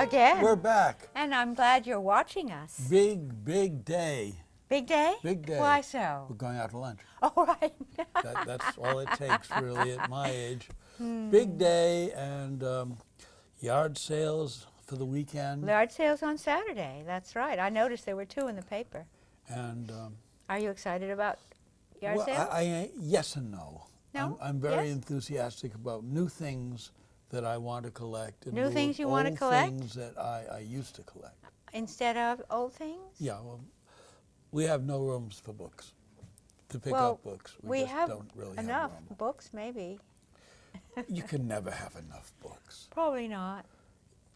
Again. We're back. And I'm glad you're watching us. Big day. Big day? Big day. Why so? We're going out to lunch. All right. That's all it takes, really, at my age. Big day and yard sales for the weekend. Yard sales on Saturday. That's right. I noticed there were 2 in the paper. And Are you excited about yard well, sales? yes and no. No? I'm very Yes? enthusiastic about new things that I want to collect. And New things you want to old collect? things that I used to collect. Instead of old things? Yeah, well, we have no rooms for books, to pick Well, up books. we just have don't really enough have room. books, maybe. You can never have enough books. Probably not.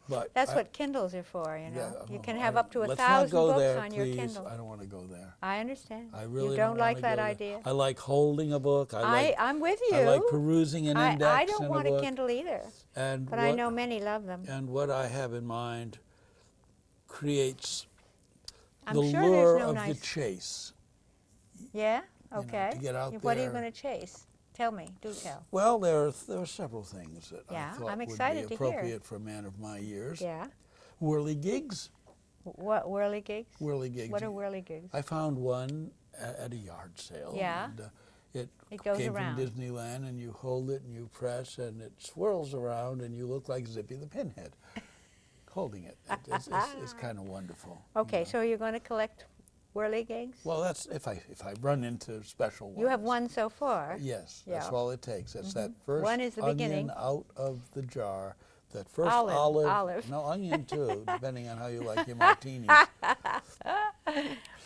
But That's what Kindles are for, you know. yeah, you well, can have up to let's 1,000 not go books there, on please. your Kindle. I don't want to go there. I understand. I really you don't like wanna that go there. idea? I like holding a book. I'm with you. I like perusing an index I don't in want a a book. Kindle either, And but I know many love them. And what I have in mind creates I'm the sure lure there's no of nice... the chase. Yeah? know, Okay. to get out What are you there. going to chase? Tell me. Do tell. Well, there are several things that Yeah, I thought I'm would excited be to hear. appropriate for a man of my years. Yeah. Whirligigs. What, whirligigs? Whirligigs. What are whirligigs? I found one at a yard sale. Yeah. And, It goes came around. from Disneyland, and you hold it and you press, and it swirls around, and you look like Zippy the Pinhead holding it. It's kind of wonderful. Okay, you know. so you're going to collect whirligigs? Well, that's if I run into special ones. You have one so far. Yes, Yeah. that's all it takes. That's that first One is the onion beginning. out of the jar. That first Olive. No, onion too, depending on how you like your martinis.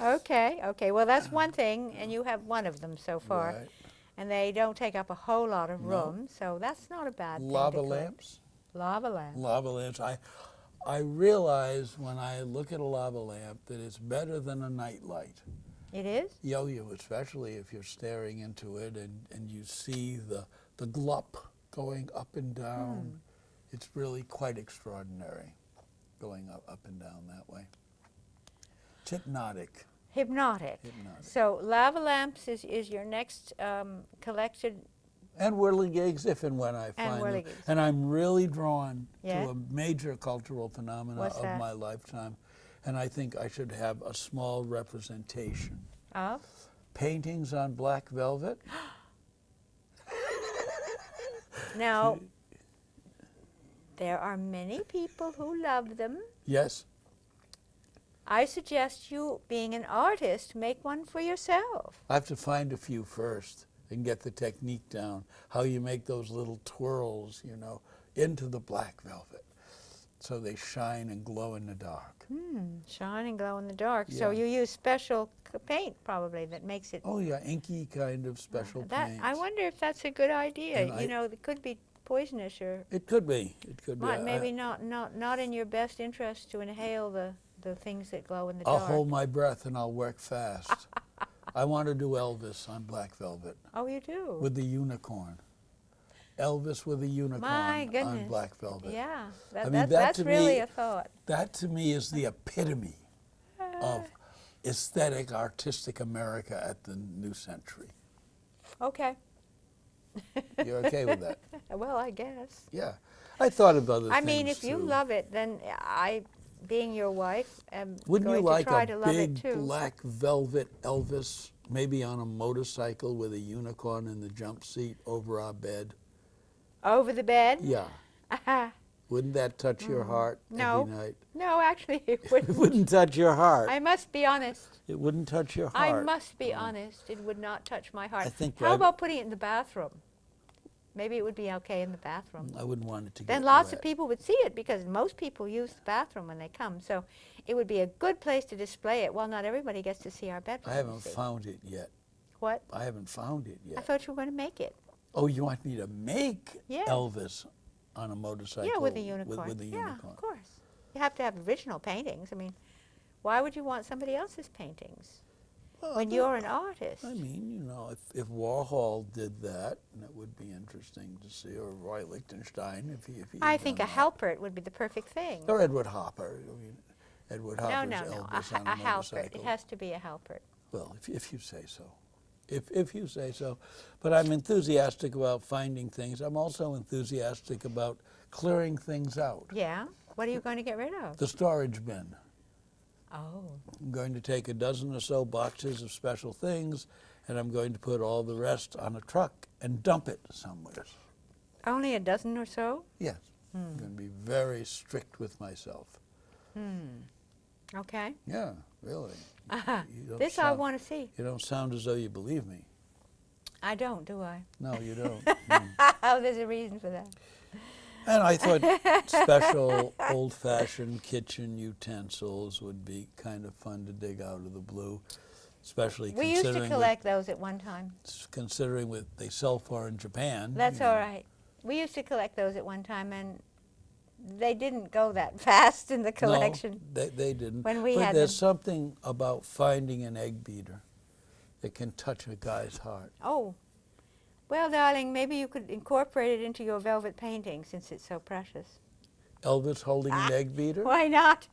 Okay. Well, that's one thing, and you have one of them so far. Right. And they don't take up a whole lot of No. room, so that's not a bad thing to Lava collect. lamps. Lava lamps. Lava lamps. I realize when I look at a lava lamp that it's better than a nightlight. It is? Yo-yo, especially if you're staring into it and you see the glup going up and down. It's really quite extraordinary going up and down that way. It's hypnotic. Hypnotic. Hypnotic. So lava lamps is your next collected. And whirligigs, if and when I find them. whirligigs. And I'm really drawn Yeah? to a major cultural phenomena What's of that? my lifetime. And I think I should have a small representation. Of? Paintings on black velvet. Now, there are many people who love them. Yes. I suggest you, being an artist, make one for yourself. I have to find a few first and get the technique down. How you make those little twirls, you know, into the black velvet. So they shine and glow in the dark. Shine and glow in the dark. So Yeah. you use special paint, probably, that makes it... Oh yeah, inky kind of special paint. I wonder if that's a good idea. And You know, it could be poisonous or It could be. It could be. maybe not in your best interest to inhale the things that glow in the I'll dark. hold my breath and I'll work fast. I want to do Elvis on black velvet Oh, you do? with the unicorn. Elvis with a unicorn My goodness. on black velvet. Yeah, I mean, that's to really me- a thought. That to me is the epitome of aesthetic, artistic America at the new century. Okay. You're okay with that? Well, I guess. Yeah. I thought of other I things mean, if you too. love it, then I, being your wife, am Wouldn't going you like to try a to love it big too. black velvet Elvis, maybe on a motorcycle with a unicorn in the jump seat over our bed? Over the bed? Yeah. Wouldn't that touch your heart No. every night? No, actually, it It wouldn't. wouldn't touch your heart. I must be honest. It wouldn't touch your I heart. must be honest. It would not touch my heart. I think How I- about putting it in the bathroom? Maybe it would be okay in the bathroom. I wouldn't want it to Then get lots wet. of people would see it because most people use the bathroom when they come. So it would be a good place to display it. Well, not everybody gets to see our bedroom. I you haven't see. found it yet. What? I haven't found it I yet. thought you were going to make it. Oh, you want me to make Yeah. Elvis on a motorcycle? Yeah, with a unicorn. With a Yeah, unicorn. of course. You have to have original paintings. I mean, why would you want somebody else's paintings Well, when you're an artist? I mean, you know, if Warhol did that, that would be interesting to see, or Roy Lichtenstein, if he I had think done a that. Halpert would be the perfect thing. Or Edward Hopper. I mean, Edward No, Hopper's no. Elvis on A a Halpert. motorcycle. It has to be a Halpert. Well, if you say so. If you say so. But I'm enthusiastic about finding things. I'm also enthusiastic about clearing things out. Yeah. What are you going to get rid of? The storage bin. Oh. I'm going to take a dozen or so boxes of special things, and I'm going to put all the rest on a truck and dump it somewhere. Only a dozen or so? Yes. I'm going to be very strict with myself. Okay. Yeah, really. You don't This I want to see. You don't sound as though you believe me. I don't, do I? No, you don't. Oh, there's a reason for that. And I thought special old-fashioned kitchen utensils would be kind of fun to dig out of the blue, especially We used to collect those at one time. considering what they sell for in Japan. That's all right. We used to collect those at one time, and they didn't go that fast in the collection. No, they didn't. When we but had there's them. something about finding an egg beater that can touch a guy's heart. Oh. Well, darling, maybe you could incorporate it into your velvet painting since it's so precious. Elvis holding an egg beater? Why not?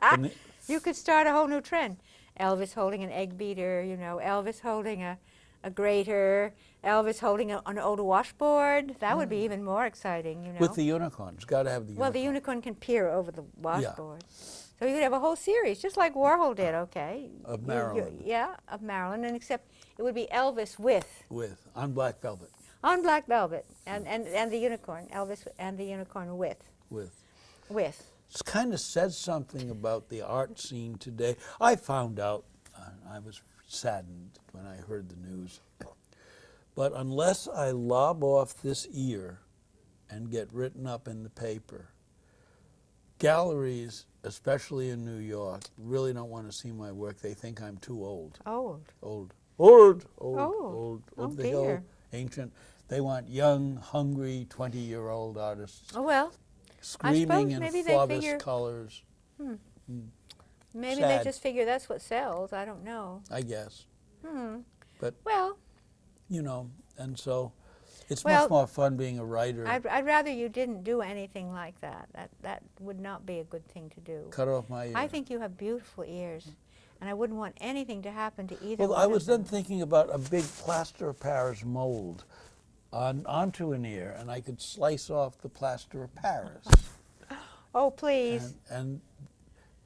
And You could start a whole new trend. Elvis holding an egg beater, you know, Elvis holding a grater, Elvis holding an old washboard. That would be even more exciting, you know. with the unicorn. It's got to have the unicorn. Well, the unicorn can peer over the washboard. So you could have a whole series, just like Warhol did, okay? Of Marilyn. Yeah, of Marilyn, and except it would be Elvis on black velvet. on black velvet, and the unicorn, Elvis and the unicorn with. It kind of says something about the art scene today. I found out, I was saddened when I heard the news, but unless I lob off this ear and get written up in the paper, galleries, especially in New York, really don't want to see my work. They think I'm too old. Old. Old Oh of the dear. hill, ancient. They want young, hungry, 20-year-old artists Oh, well, screaming in maybe they Faubus figure- colors, maybe Sad. they just figure that's what sells. I don't know. I guess. But, Well, you know, and so it's Well, much more fun being a writer. I'd rather you didn't do anything like that. That would not be a good thing to do. Cut off my ear. I think you have beautiful ears, and I wouldn't want anything to happen to either Well, one I of was then them. thinking about a big plaster of Paris mold onto an ear, and I could slice off the plaster of Paris Oh, please. and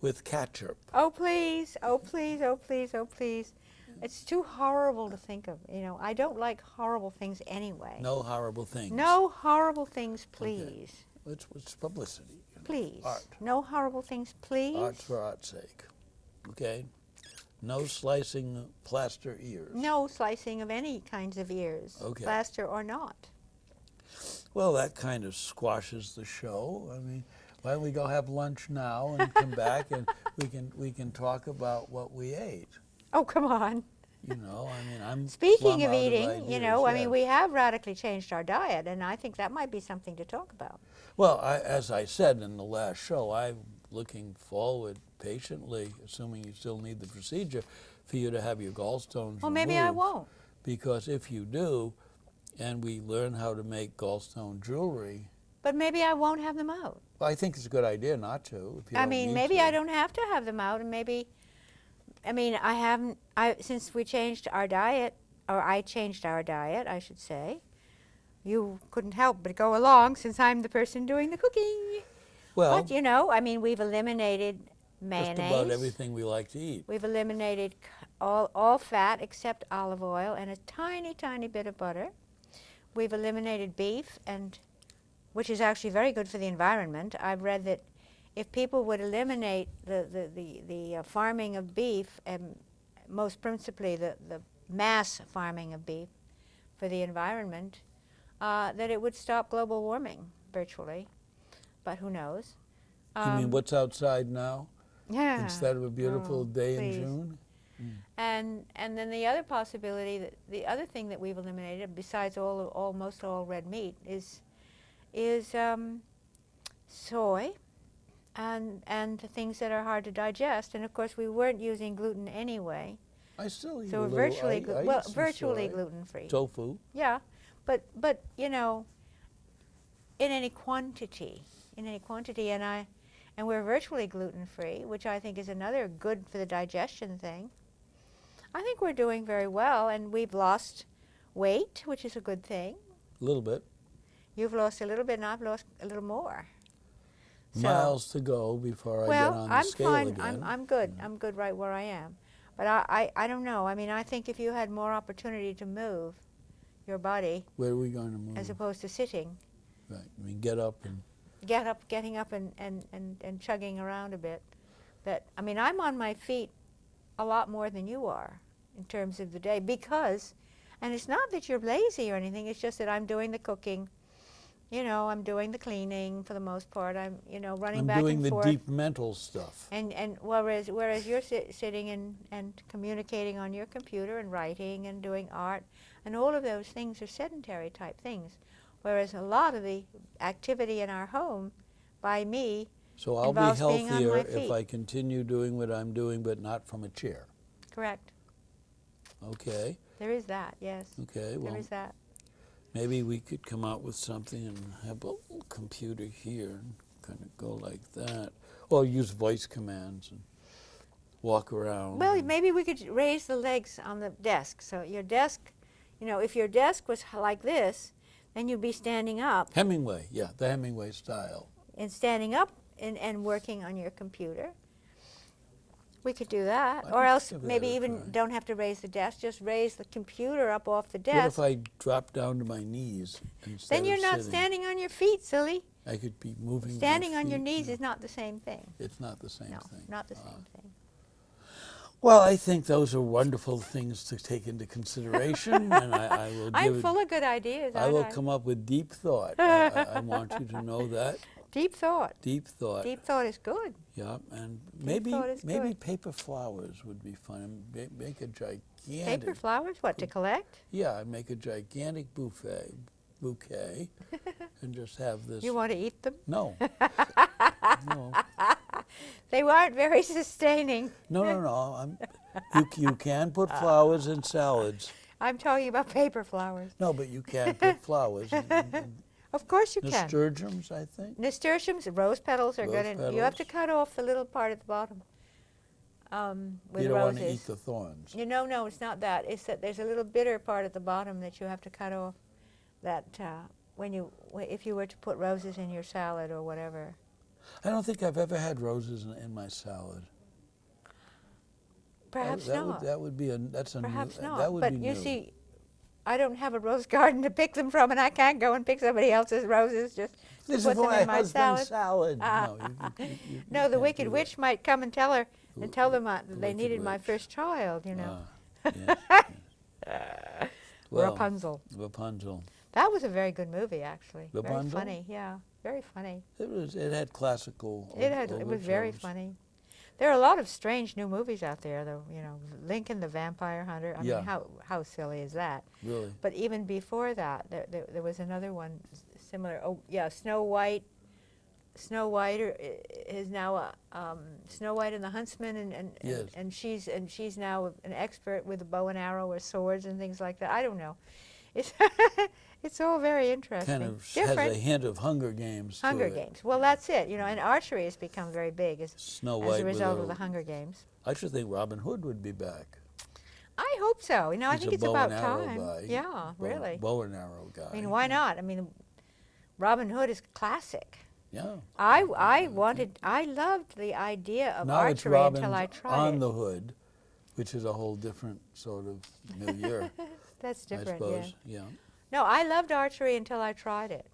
with ketchup. Oh, please. Oh, please. Oh, please. Oh, please. It's too horrible to think of. You know, I don't like horrible things anyway. No horrible things. No horrible things, please. It's publicity. You know, Please. Art. No horrible things, please. Art's for art's sake. Okay? No slicing plaster ears. No slicing of any kinds of ears, Okay. plaster or not. Well, that kind of squashes the show. I mean, why don't we go have lunch now and come back and we can talk about what we ate. Oh, come on. You know, I mean, I'm Speaking plumb of out eating, ideas, you know, I mean, yes. we have radically changed our diet, and I think that might be something to talk about. Well, as I said in the last show, I'm looking forward patiently, assuming you still need the procedure, for you to have your gallstones Well, maybe I removed. won't. Because if you do, and we learn how to make gallstone jewelry, But maybe I won't have them out. well, I think it's a good idea not to. If you I don't mean, need maybe to. I don't have to have them out, and maybe, I mean, I haven't, since we changed our diet, or I changed our diet, I should say, you couldn't help but go along since I'm the person doing the cooking. Well, But, you know, I mean, we've eliminated mayonnaise. just about everything we like to eat. We've eliminated all fat except olive oil and a tiny, tiny bit of butter. We've eliminated beef, and which is actually very good for the environment. I've read that if people would eliminate the farming of beef, and most principally the mass farming of beef for the environment, that it would stop global warming virtually. But who knows? You mean what's outside now Yeah. instead of a beautiful Oh, day please. in June? And then the other possibility, that the other thing that we've eliminated besides almost all red meat is soy and the things that are hard to digest. And of course, we weren't using gluten anyway, I still eat so a we're little. virtually I eat some virtually soy. gluten free. Tofu. Yeah, but you know, in any quantity, and we're virtually gluten free, which I think is another good for the digestion thing. I think we're doing very well, and we've lost weight, which is a good thing. A little bit. You've lost a little bit, and I've lost a little more. miles to go before I get well, on the I'm scale fine. again. I'm good. I'm good right where I am. But I don't know. I mean, I think if you had more opportunity to move your body Where are we going to move? as opposed to sitting, Right. I mean, get up and getting up and chugging around a bit. That I mean, I'm on my feet a lot more than you are in terms of the day because, and it's not that you're lazy or anything. It's just that I'm doing the cooking. You know, I'm doing the cleaning for the most part. I'm, you know, running I'm back doing and the forth. deep mental stuff. And whereas you're sitting and communicating on your computer and writing and doing art, and all of those things are sedentary type things. Whereas a lot of the activity in our home, by me, So I'll be involves being on my healthier if feet. I continue doing what I'm doing, but not from a chair. Correct. Okay. There is that. Yes. Okay. Well, There is that. maybe we could come out with something and have a little computer here and kind of go like that. Or use voice commands and walk around. Well, maybe we could raise the legs on the desk. So your desk, you know, if your desk was like this, then you'd be standing up Hemingway, yeah, the Hemingway style. and working on your computer. We could do that. I Or could else give that maybe a even try. don't have to raise the desk, just raise the computer up off the What desk. if I drop down to my knees instead Then you're of not sitting? standing on your feet, silly. I could be moving Standing my on your feet, knees yeah. is not the same thing. It's not the same No, thing. not the same thing. Well, I think those are wonderful things to take into consideration, and I will I'm give full of good ideas, I aren't will I? come up with deep thought. I want you to know that. Deep thought. Deep thought. Deep thought is good. Yeah, and maybe thought is good. paper flowers would be fun. And make a gigantic Paper flowers, what, to collect? Yeah, I'd make a gigantic bouquet, and just have this. You want to eat them? No. No. They weren't very sustaining. No. You can put flowers in salads. I'm talking about paper flowers. No, but you can put flowers in Of course you can. nasturtiums, I think. Nasturtiums, rose petals are Rose good. And you have to petals. cut off the little part at the bottom with You don't roses. want to eat the thorns. No, it's not that. It's that there's a little bitter part at the bottom that you have to cut off. That if you were to put roses in your salad or whatever. I don't think I've ever had roses in my salad. Perhaps not. That would be that's a Perhaps new. not. That would But be you new. see, I don't have a rose garden to pick them from, and I can't go and pick somebody else's roses just to This put is them my in my husband's salad. salad. No, you No, the can't Wicked do Witch might come and tell her and tell them The that they Wicked needed my Witch. first child. You know, Yes. Well, Rapunzel. Rapunzel. That was a very good movie, actually. Rapunzel? Very funny. Yeah, very funny. It had classical. It was very overtones. funny. There are a lot of strange new movies out there, though. You know, Lincoln the Vampire Hunter. I Yeah. mean, how silly is that? Really. But even before that, there was another one similar. Oh, yeah, Snow White. Snow White is now Snow White and the Huntsman, Yes. and she's now an expert with a bow and arrow or swords and things like that. I don't know. It's it's all very interesting. Kind of Different. has a hint of Hunger Games. to Hunger it. Games. Well, that's it. You know, and archery has become very big as Snow a White. result with of the Hunger Games. I should think Robin Hood would be back. I hope so. You know, I He's think a it's bow about and arrow time. guy. Yeah, really. Bow and arrow guy. I mean, why not? I mean, Robin Hood is classic. Yeah. I loved the idea of Now it's archery Robin until I tried on it. the Hood, which is a whole different sort of milieu. That's I different, suppose. yeah. Yeah. No, I loved archery until I tried it,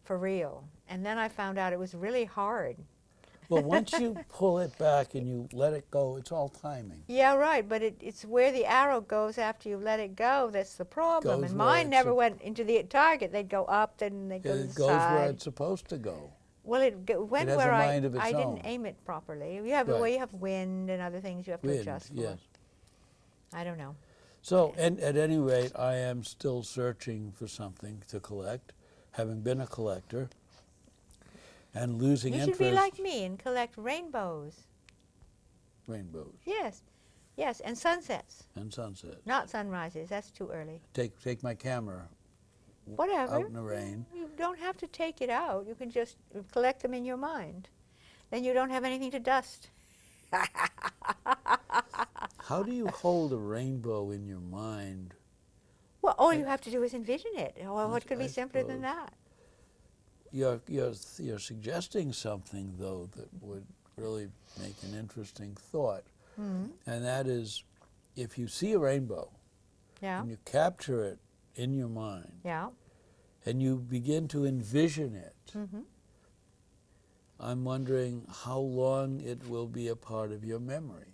for real. And then I found out it was really hard. Well, once you pull it back and you let it go, it's all timing. Yeah, right, but it's where the arrow goes after you let it go that's the problem. Goes And where mine it's never went into the target. They'd go up, then they'd go to It the goes where side. it's supposed to go. Well, went has where a I mind of its didn't own. aim it properly. You have Right. you have wind and other things you have to Wind, adjust for. yes. I don't know. So, and at any rate, I am still searching for something to collect, having been a collector, and losing You interest. should be like me and collect rainbows. Rainbows Yes, and sunsets, and sunsets. not sunrises. That's too early. Take my camera Whatever. out in the rain. You don't have to take it out. You can just collect them in your mind. Then you don't have anything to dust. How do you hold a rainbow in your mind? Well, all you have to do is envision it. Well, what could be I simpler than suppose. that? you're suggesting something, though, that would really make an interesting thought. Mm-hmm. And that is, if you see a rainbow Yeah. and you capture it in your mind Yeah. and you begin to envision it, Mm-hmm. I'm wondering how long it will be a part of your memory.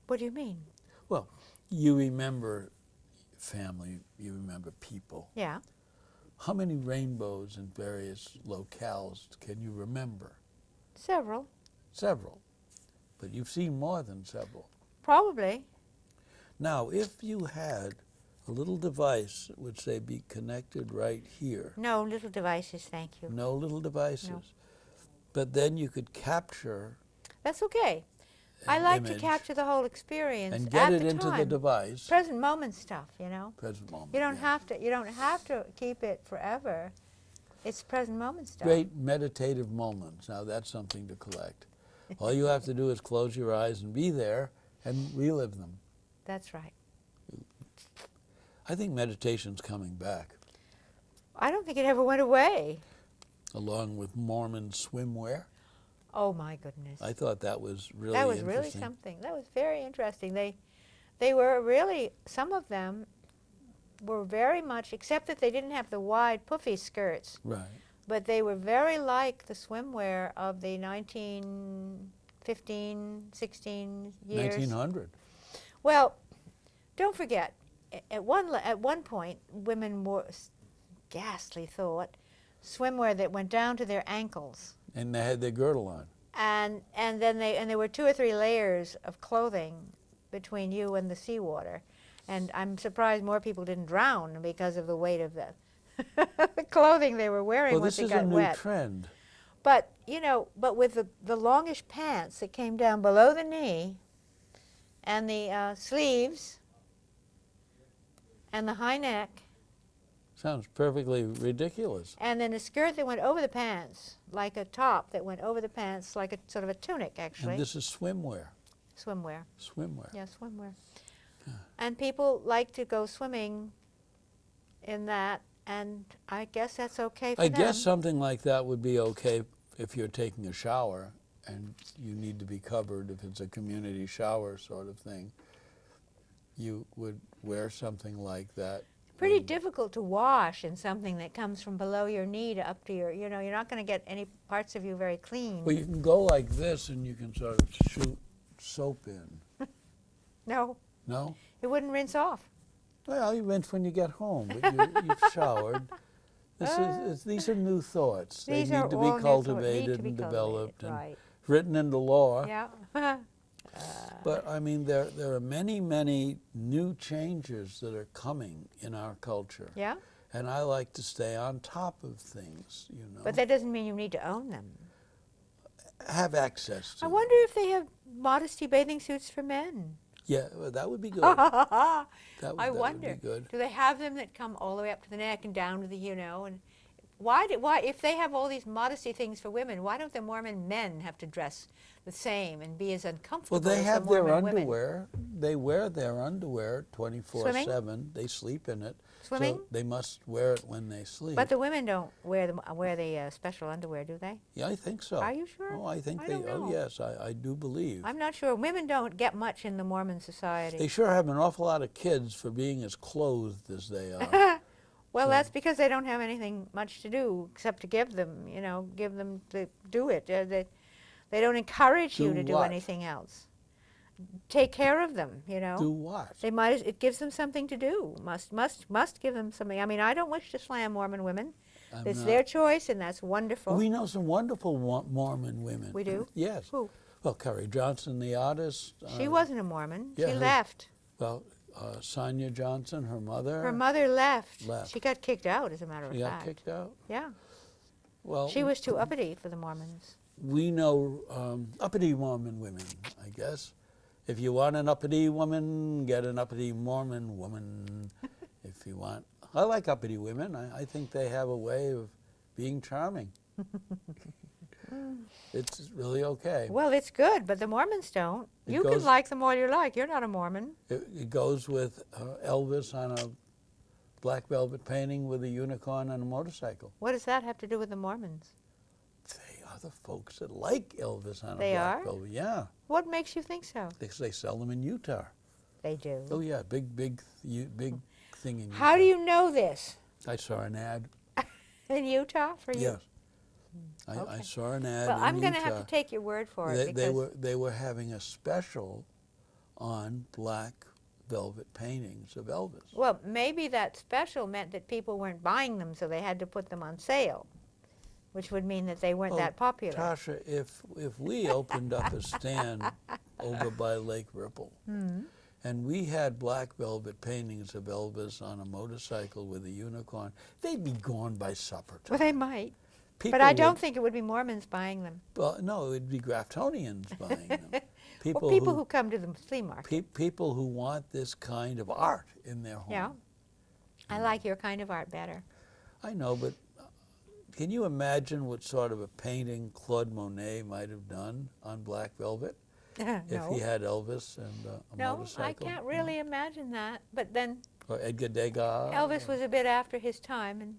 What do you mean? Well, you remember family, you remember people. Yeah. How many rainbows in various locales can you remember? Several. Several. But you've seen more than several. Probably. Now, if you had a little device that would say be connected right here. No little devices, thank you. No little devices. No. But then you could capture That's okay. an I like to image capture the whole experience and get at it the into the time. device. Present moment stuff, you know. Present moment. You don't yeah. have to. You don't have to keep it forever. It's present moment stuff. Great meditative moments. Now that's something to collect. All you have to do is close your eyes and be there and relive them. That's right. I think meditation's coming back, I don't think it ever went away. along with Mormon swimwear. Oh my goodness. I thought that was really That was really interesting. something. That was very interesting. They were really, some of them were very much, except that they didn't have the wide puffy skirts, Right. but they were very like the swimwear of the 1915, 16 years. 1900. Well, don't forget, at one point, women wore ghastly thought swimwear that went down to their ankles, And they had their girdle on. and then there were 2 or 3 layers of clothing between you and the seawater, and I'm surprised more people didn't drown because of the weight of the the clothing they were wearing Well, once this it is got a new wet. trend. But you know, but with the longish pants that came down below the knee, and the sleeves, and the high neck, Sounds perfectly ridiculous. and then a skirt that went over the pants, like a top that went over the pants, like a sort of a tunic, actually. And this is swimwear. Swimwear. Swimwear. Yeah, swimwear. And people like to go swimming in that, and I guess that's okay for I them. guess something like that would be okay if you're taking a shower and you need to be covered, if it's a community shower sort of thing. You would wear something like that. Pretty difficult to wash in something that comes from below your knee to up to your, you know, you're not going to get any parts of you very clean. Well, you can go like this and you can sort of shoot soap in. No, No? it wouldn't rinse off. Well, you rinse when you get home, but you've showered. These are new thoughts. These they are need to all be new thoughts, cultivated need to be and developed cultivated, and right. written into law. Yeah. But I mean, there are many, many new changes that are coming in our culture. Yeah? And I like to stay on top of things, you know. But that doesn't mean you need to own them. Have access to I them. wonder if they have modesty bathing suits for men. Yeah, well, that would be good. I That would wonder. be good. Do they have them that come all the way up to the neck and down to the, you know, and why, if they have all these modesty things for women, why don't the Mormon men have to dress the same and be as uncomfortable Well, they as have the Mormon their women? underwear. They wear their underwear 24/7. They sleep in it. Swimming? So they must wear it when they sleep. But the women don't wear the special underwear, do they? Yeah, I think so. Are you sure? Oh, I think I they. don't know. Oh, yes, I do believe. I'm not sure. Women don't get much in the Mormon society. They sure have an awful lot of kids for being as clothed as they are. Well, So- that's because they don't have anything much to do except to give them, you know, give them to do it. They don't encourage you Do to do what? anything else. Take care of them, you know. Do what? They might. It gives them something to do. Must give them something. I mean, I don't wish to slam Mormon women. I'm It's not- their choice, and that's wonderful. We know some wonderful Mormon women. We do? Yes. Who? Well, Carrie Johnson, the artist. She wasn't a Mormon. yeah, she her- left. Well, Sonia Johnson, her mother. Her mother left. Left. She got kicked out, as a matter of She got fact. kicked out. Yeah. Well, She was too uppity for the Mormons. we know uppity Mormon women, I guess. If you want an uppity woman, get an uppity Mormon woman. If you want, I like uppity women. I think they have a way of being charming. It's really okay. Well, it's good, but the Mormons don't. It You goes- can like them all you like. You're not a Mormon. It goes with Elvis on a black velvet painting with a unicorn on a motorcycle. What does that have to do with the Mormons? They are the folks that like Elvis on a They black are? velvet. Yeah, What makes you think so? they sell them in Utah. They do. Oh yeah, big thing in Utah. How do you know this? I saw an ad. In Utah for you? Yes, I Okay. saw an ad. Well, in I'm going to Utah. have to take your word for it. They were having a special on black velvet paintings of Elvis. Well, maybe that special meant that people weren't buying them, so they had to put them on sale, which would mean that they weren't that popular. Tasha, if we opened up a stand over by Lake Ripple, and we had black velvet paintings of Elvis on a motorcycle with a unicorn, they'd be gone by supper time. Well, they might. People But I don't think it would be Mormons buying them. Well, no, it'd be Graftonians buying them. People, who come to the flea market. People who want this kind of art in their home. Yeah. I like your kind of art better. I know, but can you imagine what sort of a painting Claude Monet might have done on black velvet if he had Elvis and a motorcycle? No, I can't really imagine that. But then Or Edgar Degas. Elvis was a bit after his time, and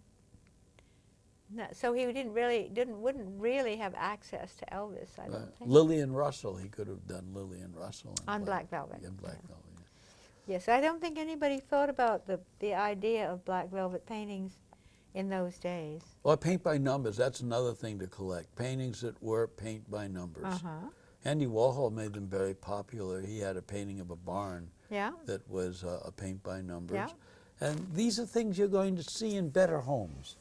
so he wouldn't really have access to Elvis, I don't think. Lillian Russell, he could have done Lillian Russell On black velvet. In black velvet. Yes, I don't think anybody thought about the idea of black velvet paintings in those days. Or paint by numbers, that's another thing to collect. Paintings that were paint by numbers. Andy Warhol made them very popular. He had a painting of a barn that was a paint by numbers. Yeah. And these are things you're going to see in better homes.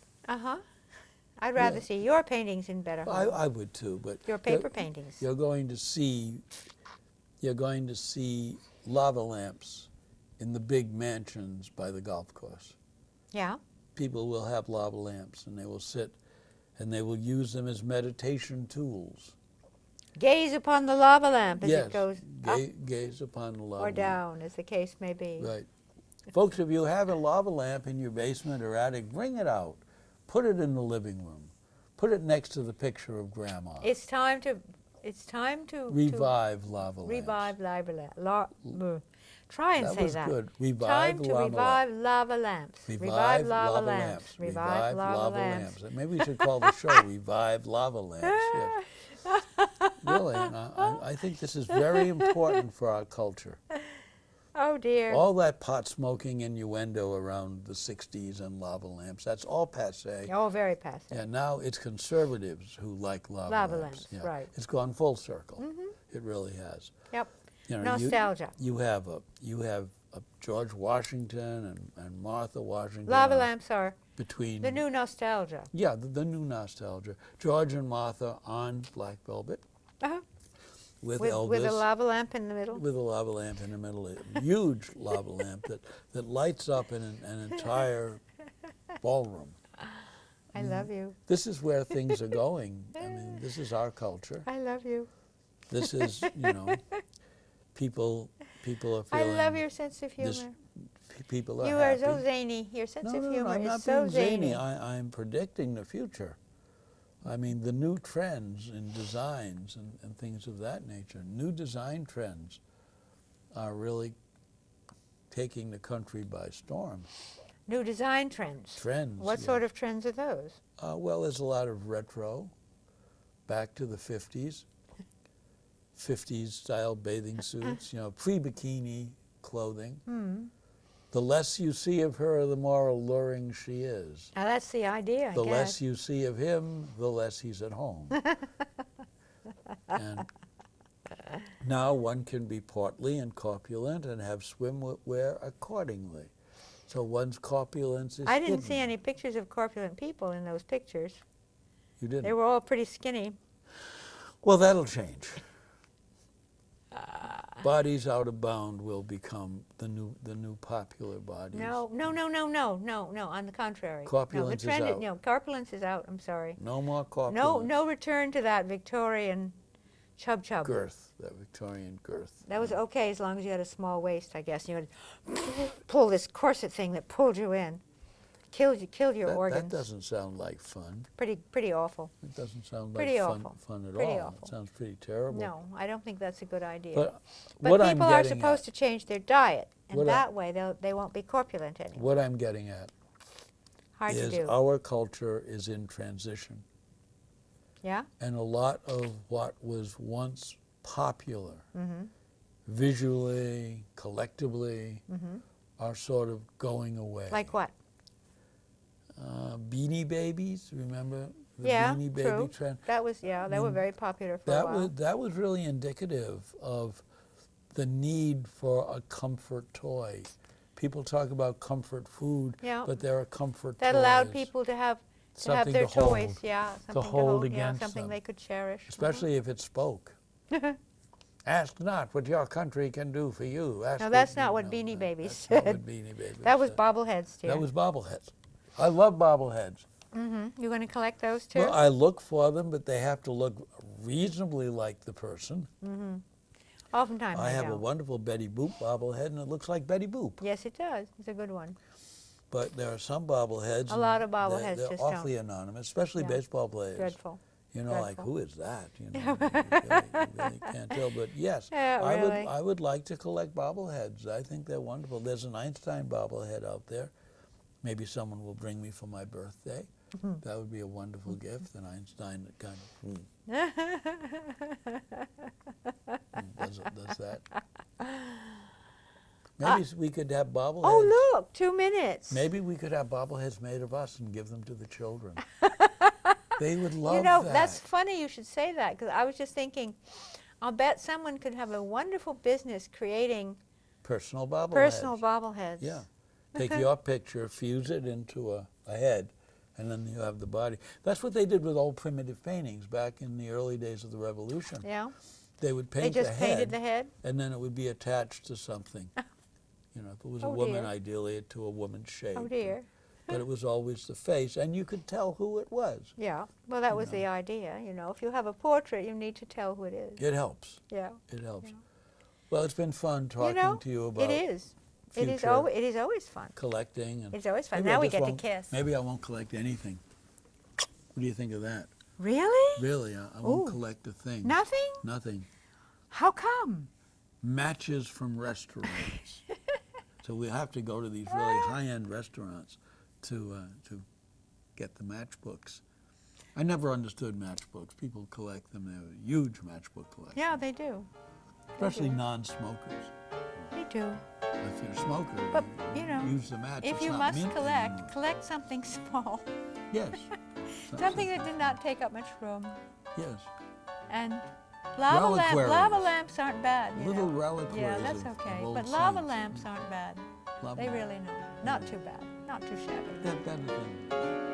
I'd rather see your paintings in better homes. I would too, but your paper paintings. You're going to see lava lamps in the big mansions by the golf course. Yeah. People will have lava lamps, and they will sit and they will use them as meditation tools. Gaze upon the lava lamp as Yes, it goes up gaze upon the lava or lamp. down, as the case may be. Right. Folks, if you have a lava lamp in your basement or attic, bring it out. Put it in the living room. Put it next to the picture of Grandma. It's time to revive lava lamps. Revive lava lamps. Try and say that. That was good. Revive time to lava revive lava lamps. Revive lava lamps. Revive lava lamps. Maybe we should call the show Revive Lava Lamps. Yes. Really, and I think this is very important for our culture. Oh dear. All that pot smoking innuendo around the 60s and lava lamps, that's all passé. Oh, very passé. Yeah, now it's conservatives who like lava lamps. Yeah. Right. It's gone full circle. It really has. Yep. You know, Nostalgia. You have a George Washington and Martha Washington. Lava lamps are between the new nostalgia. Yeah, the new nostalgia. George and Martha on black velvet. With Elvis. With a lava lamp in the middle? With a lava lamp in the middle. A huge lava lamp that lights up an entire ballroom. I love you. This is where things are going. I mean, this is our culture. I love you. This is, people are feeling... I love your sense of humor. People are You happy. are so zany. Your sense of humor I'm is not so being zany. I'm predicting the future. I mean, the new trends in designs and things of that nature, new design trends are really taking the country by storm. New design trends? Trends. What sort of trends are those? Well, there's a lot of retro, back to the 50s, 50s style bathing suits, pre-bikini clothing. The less you see of her, the more alluring she is. Now that's the idea, I The guess. less you see of him, the less he's at home. And now one can be portly and corpulent and have swimwear accordingly. So one's corpulence is I didn't hidden. see any pictures of corpulent people in those pictures. You didn't? They were all pretty skinny. Well, that'll change. Bodies out of bound will become the new popular bodies. No. On the contrary. Corpulence no, the trend is out. No, corpulence is out. I'm sorry. No more corpulence. No return to that Victorian chub. Girth, that Victorian girth. That was okay as long as you had a small waist, I guess. You would pull this corset thing that pulled you in, killed your organs. That doesn't sound like fun. Pretty awful. It doesn't sound Pretty like awful. fun at Pretty all. awful. It sounds pretty terrible. No, I don't think that's a good idea. But But what people I'm are getting supposed to change their diet And that way they won't be corpulent anymore. What I'm getting at Hard to is do. our culture is in transition. Yeah? And a lot of what was once popular, Mm-hmm. visually, collectively, Mm-hmm. are sort of going away. Like what? Beanie Babies, remember the Yeah, Beanie true. Baby trend? That was, yeah, they were very popular for a while. That was really indicative of the need for a comfort toy. People talk about comfort food, Yeah. but there are comfort That toys. allowed people to have Something their to hold, toys, yeah, something to hold yeah, against something them. they could cherish. Especially if it spoke. Ask not what your country can do for you. Ask No, that's not what Beanie Babies said. said. That's not what Beanie Babies That was said. bobbleheads, dear. That was bobbleheads. I love bobbleheads. Mm-hmm. You going to collect those too? Well, I look for them, but they have to look reasonably like the person. Mm-hmm. Oftentimes I they have a don't. wonderful Betty Boop bobblehead, and it looks like Betty Boop. Yes, it does. It's a good one. But there are some bobbleheads. A lot of bobbleheads they're just awfully anonymous, especially Yeah. baseball players. Dreadful. You know, like, Dreadful. who is that? You know, you really can't tell. But yes, Yeah, really. I would like to collect bobbleheads. I think they're wonderful. There's an Einstein bobblehead out there. Maybe someone will bring me for my birthday. That would be a wonderful gift. An Einstein that kind of does that. Maybe we could have bobbleheads. Oh, look, 2 minutes. Maybe we could have bobbleheads made of us and give them to the children. They would love You know, that. that's funny you should say that, because I was just thinking, I'll bet someone could have a wonderful business creating personal bobbleheads. personal bobbleheads. Yeah. Take your picture, fuse it into a head, and then you have the body. That's what they did with old primitive paintings back in the early days of the Revolution. Yeah? They would They paint just the head, painted the head? and then it would be attached to something. You know, if it was a Oh, woman, dear. ideally to a woman's shape. Oh, dear. But it was always the face, and you could tell who it was. Yeah. Well, that was the idea. You know, if you have a portrait, you need to tell who it is. It helps. Yeah. It helps. Yeah. Well, it's been fun talking You know, to you about it is. It is always fun. collecting. And It's always fun. maybe I Now we just get to won't- kiss. Maybe I won't collect anything. What do you think of that? Really? Really, I won't Ooh. collect a thing. Nothing? Nothing. How come? Matches from restaurants. So we have to go to these really high-end restaurants to get the matchbooks. I never understood matchbooks. People collect them. They're a huge matchbook collection. Yeah, they do. Especially non-smokers. They do. If you're a smoker, But, you know, use the match. If It's you not must mint collect, anymore. collect something small. Yes. Something that did not take up much room. Yes. And lava Reliquaries. lamps aren't bad. You Little know. reliquaries. Yeah, that's of okay. old But lava saints. lamps aren't bad. Lava They lamps. really not. Not too bad. Not too shabby. That is